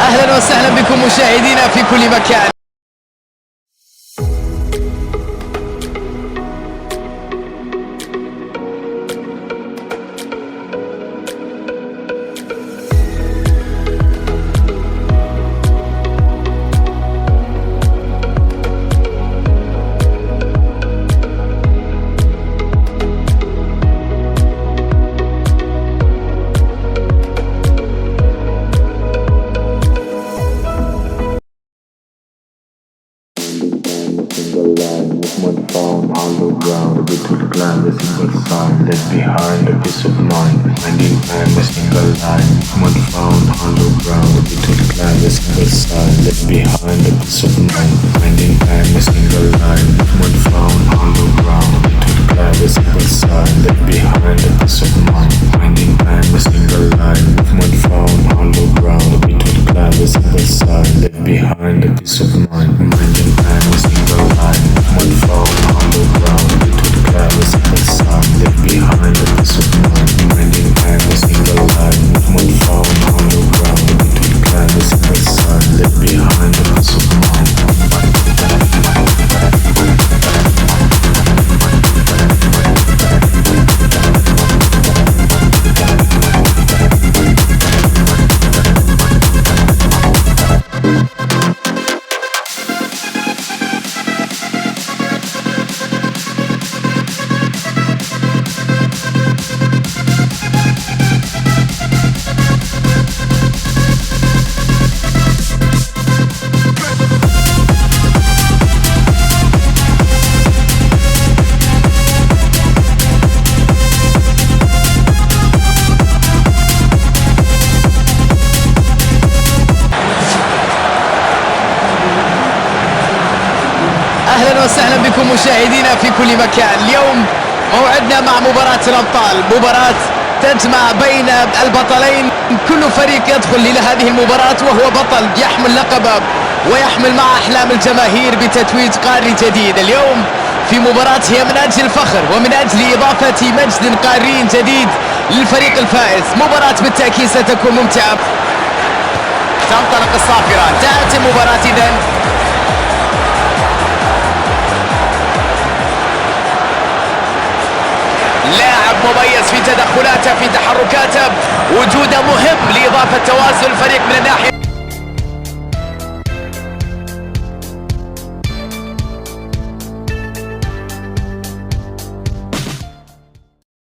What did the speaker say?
أهلا وسهلا بكم مشاهدينا في كل مكان. Mud found hollow ground, a bit of climb, a single sign left behind, a peace of mind, finding time, a single line. Mud found hollow ground, a bit of climb, a single sign left behind, a peace of mind, finding time, a single line. Mud found hollow ground, a bit of climb, a single sign left behind, a peace of mind, finding time, a single line. Mud found hollow ground, a bit of climb, a single sign left behind, a peace of mind, finding time, a single line. Mud found hollow ground, a bit of climb, a single sign left behind, a peace of mind, finding time, a single line. Mud found hollow ground, a bit of climb, a single sign left behind, a peace of mind. أهلا وسهلا بكم مشاهدينا في كل مكان. اليوم موعدنا مع مباراة الأبطال، مباراة تجمع بين البطلين. كل فريق يدخل إلى هذه المباراة وهو بطل يحمل لقبه ويحمل مع أحلام الجماهير بتتويج قاري جديد. اليوم في مباراة هي من أجل الفخر ومن أجل إضافة مجد قاري جديد للفريق الفائز. مباراة بالتأكيد ستكون ممتعة. تنطلق الصافرة، انتهت المباراة إذن. لاعب مميز في تدخلاته في تحركاته، وجوده مهم لإضافة توازن الفريق من الناحية